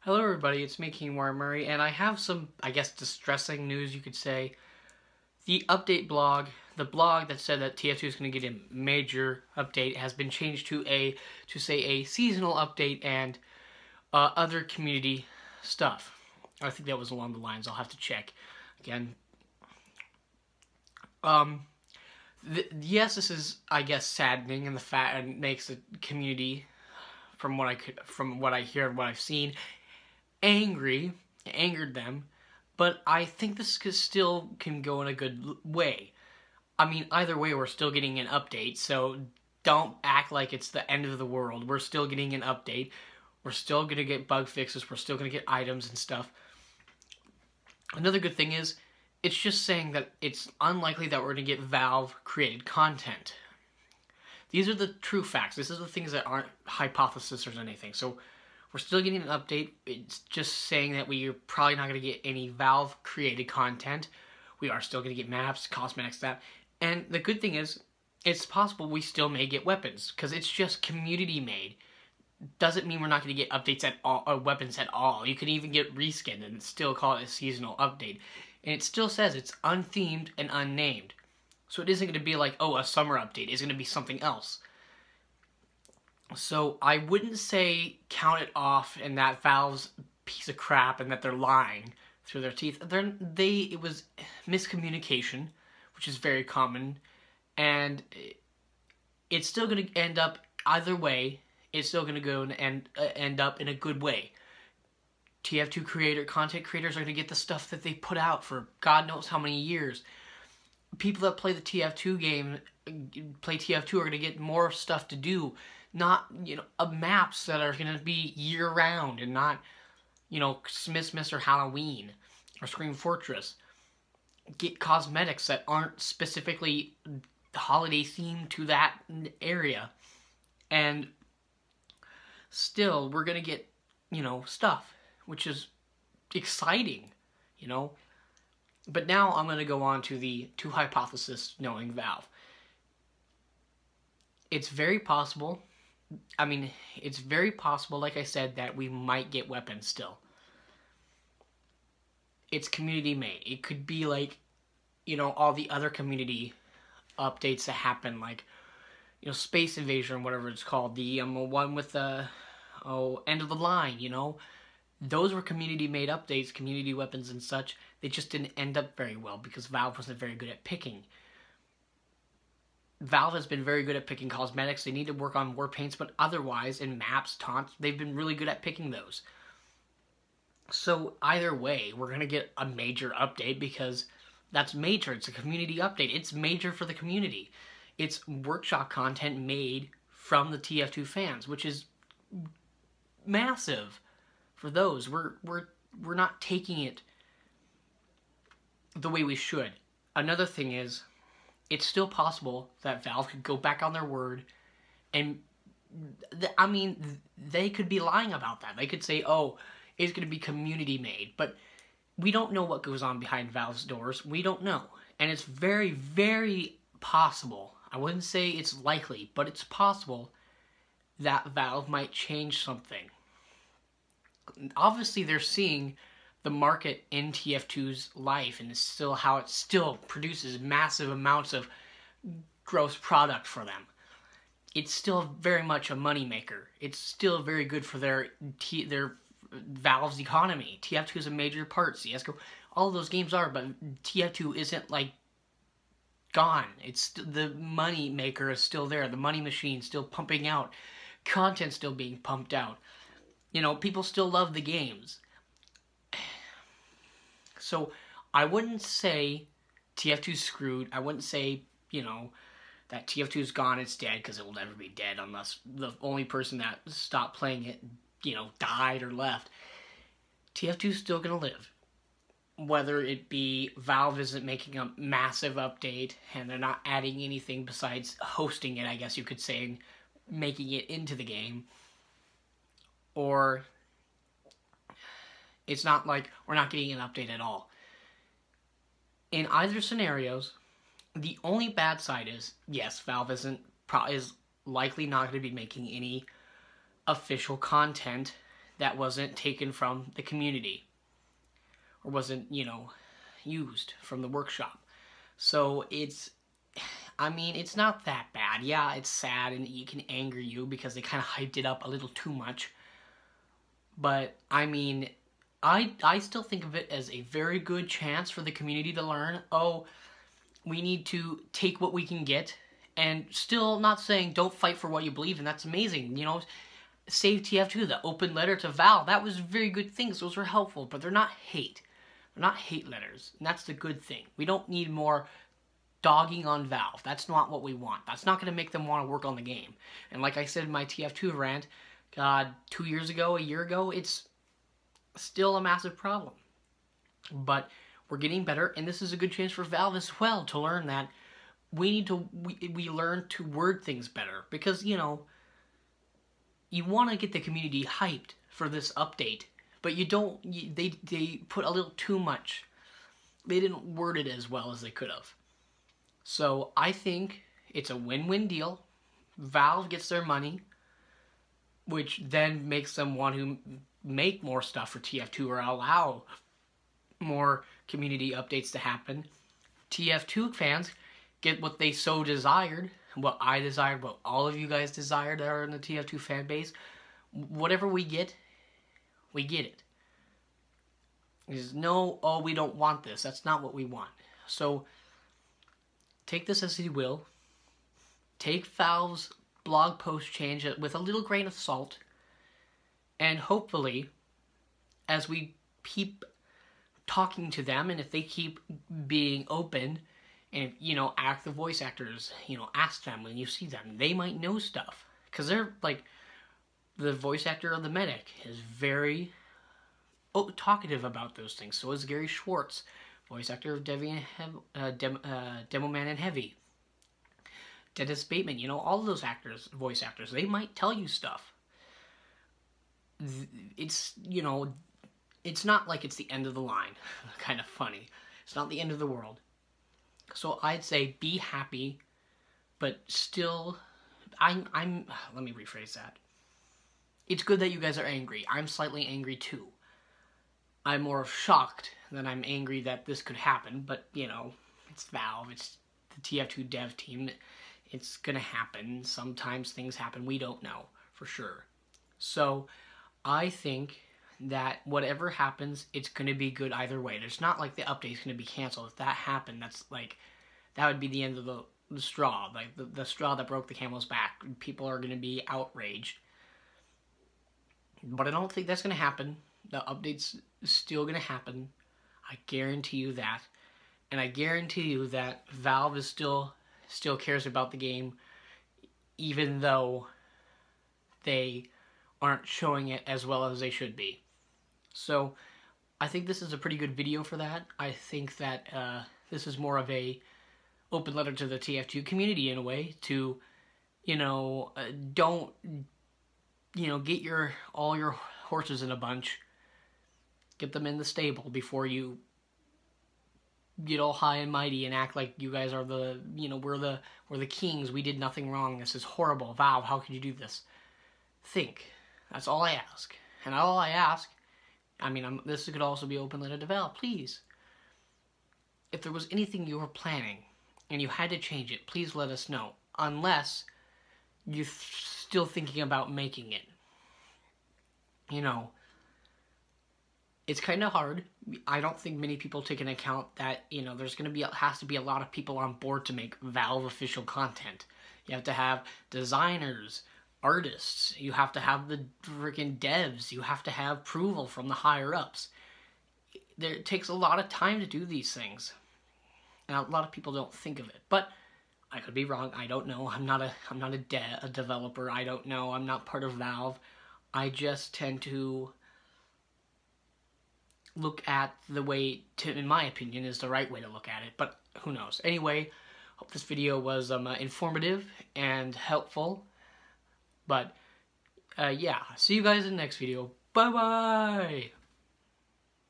Hello everybody, it's me, King Warren Murray, and I have some, I guess, distressing news, you could say. The update blog, the blog that said that TF2 is going to get a major update, has been changed to a seasonal update and other community stuff. I think that was along the lines. I'll have to check again. Yes, this is, I guess, saddening, and and makes the community, from what I hear and what I've seen, angered them, but I think this still can go in a good way. I mean, either way, we're still getting an update, so don't act like it's the end of the world. We're still getting an update. We're still going to get bug fixes. We're still going to get items and stuff. Another good thing is, it's just saying that it's unlikely that we're going to get Valve-created content. These are the true facts. This is the things that aren't hypothesis or anything. So we're still getting an update. It's just saying that we are probably not going to get any Valve-created content. We are still going to get maps, cosmetics, that. And the good thing is, it's possible we still may get weapons, because it's just community-made. Doesn't mean we're not going to get updates at all, or weapons at all. You could even get reskin and still call it a seasonal update. And it still says it's unthemed and unnamed. So it isn't going to be like, oh, a summer update. It's going to be something else. So I wouldn't say count it off and that Valve's piece of crap and that they're lying through their teeth. It was miscommunication, which is very common, and it's still going to end up either way. It's still going to go and end up in a good way. TF2 content creators are going to get the stuff that they put out for God knows how many years. People that play the TF2 game, play TF2, are going to get more stuff to do. Not, maps that are going to be year-round and not, Smith's or Halloween or Scream Fortress. Get cosmetics that aren't specifically holiday themed to that area. And still, we're going to get, stuff, which is exciting, But now I'm going to go on to the two hypotheses knowing Valve. It's very possible, like I said, that we might get weapons still. It's community made. It could be like, all the other community updates that happen, like, Space Invasion, whatever it's called, the one with the, end of the line, Those were community-made updates, community weapons and such. They just didn't end up very well because Valve wasn't very good at picking. Valve has been very good at picking cosmetics. They need to work on war paints, but otherwise, in maps, taunts, they've been really good at picking those. So either way, we're going to get a major update because that's major. It's a community update. It's major for the community. It's workshop content made from the TF2 fans, which is massive. For those, we're not taking it the way we should. Another thing is, it's still possible that Valve could go back on their word, and they could be lying about that. They could say, oh, it's going to be community made, but we don't know what goes on behind Valve's doors. We don't know, and it's very, very possible. I wouldn't say it's likely, but it's possible that Valve might change something. Obviously, they're seeing the market in TF2's life, and it's still how it still produces massive amounts of gross product for them. It's still very much a moneymaker. It's still very good for their Valve's economy. TF2 is a major part. CS:GO, all of those games are, but TF2 isn't like gone. It's the money maker is still there. The money machine still pumping out. Content still being pumped out. People still love the games. So, I wouldn't say TF2's screwed. I wouldn't say, that TF2's gone, it's dead, because it will never be dead unless the only person that stopped playing it, died or left. TF2's still going to live. Whether it be Valve isn't making a massive update, and they're not adding anything besides hosting it, I guess you could say, making it into the game. Or it's not like we're not getting an update at all. In either scenarios, the only bad side is, yes, Valve is likely not going to be making any official content that wasn't taken from the community or wasn't, you know, used from the workshop. So it's, I mean, it's not that bad. Yeah, it's sad and it can anger you because they kind of hyped it up a little too much. But, I mean, I still think of it as a very good chance for the community to learn, oh, we need to take what we can get, and still not saying don't fight for what you believe in. That's amazing. You know, Save TF2, the open letter to Valve, that was very good things. Those were helpful, but they're not hate. They're not hate letters, and that's the good thing. We don't need more dogging on Valve. That's not what we want. That's not going to make them want to work on the game. And like I said in my TF2 rant, God, 2 years ago, a year ago, it's still a massive problem. But we're getting better, and this is a good chance for Valve as well to learn that we need to, we learn to word things better. Because, you know, you want to get the community hyped for this update, but you don't, they put a little too much. They didn't word it as well as they could have. So I think it's a win-win deal. Valve gets their money, which then makes them want to make more stuff for TF2 or allow more community updates to happen. TF2 fans get what they so desired, what I desired, what all of you guys desired that are in the TF2 fan base. Whatever we get it. There's no, oh, we don't want this. That's not what we want. So take this as you will. Take Valve's blog post change with a little grain of salt. And hopefully, as we keep talking to them, and if they keep being open, and, you know, ask the voice actors, you know, ask them when you see them. They might know stuff. Because they're, like, the voice actor of the medic is very talkative about those things. So is Gary Schwartz, voice actor of Demoman and Heavy. Dennis Bateman, you know, all of those actors, voice actors, they might tell you stuff. It's, you know, it's not like it's the end of the line. Kind of funny. It's not the end of the world. So I'd say be happy, but still, let me rephrase that. It's good that you guys are angry. I'm slightly angry too. I'm more shocked than I'm angry that this could happen, but, you know, it's Valve, it's the TF2 dev team. It's gonna happen. Sometimes things happen. We don't know for sure. So I think that whatever happens, it's gonna be good either way. There's not like the update's gonna be canceled. If that happened, that's like, that would be the end of the straw, like the straw that broke the camel's back. People are gonna be outraged. But I don't think that's gonna happen. The update's still gonna happen. I guarantee you that. And I guarantee you that Valve is still cares about the game, even though they aren't showing it as well as they should be. So I think this is a pretty good video for that. I think that this is more of a open letter to the TF2 community in a way to, you know, don't, you know, get all your horses in a bunch. Get them in the stable before you get all high and mighty and act like you guys are the, you know, we're the kings. We did nothing wrong. This is horrible. Valve, how could you do this? Think. That's all I ask. And all I ask, I mean, this could also be open letter to Valve. Please, if there was anything you were planning and you had to change it, please let us know. Unless you're still thinking about making it. You know, it's kind of hard. I don't think many people take into account that, you know, there's going to has to be a lot of people on board to make Valve official content. You have to have designers, artists, you have to have the freaking devs, you have to have approval from the higher ups. It takes a lot of time to do these things. And a lot of people don't think of it. But I could be wrong. I don't know. I'm not a developer. I don't know. I'm not part of Valve. I just tend to look at the way, in my opinion, is the right way to look at it, but who knows. Anyway, hope this video was informative and helpful, but yeah, see you guys in the next video. Bye-bye!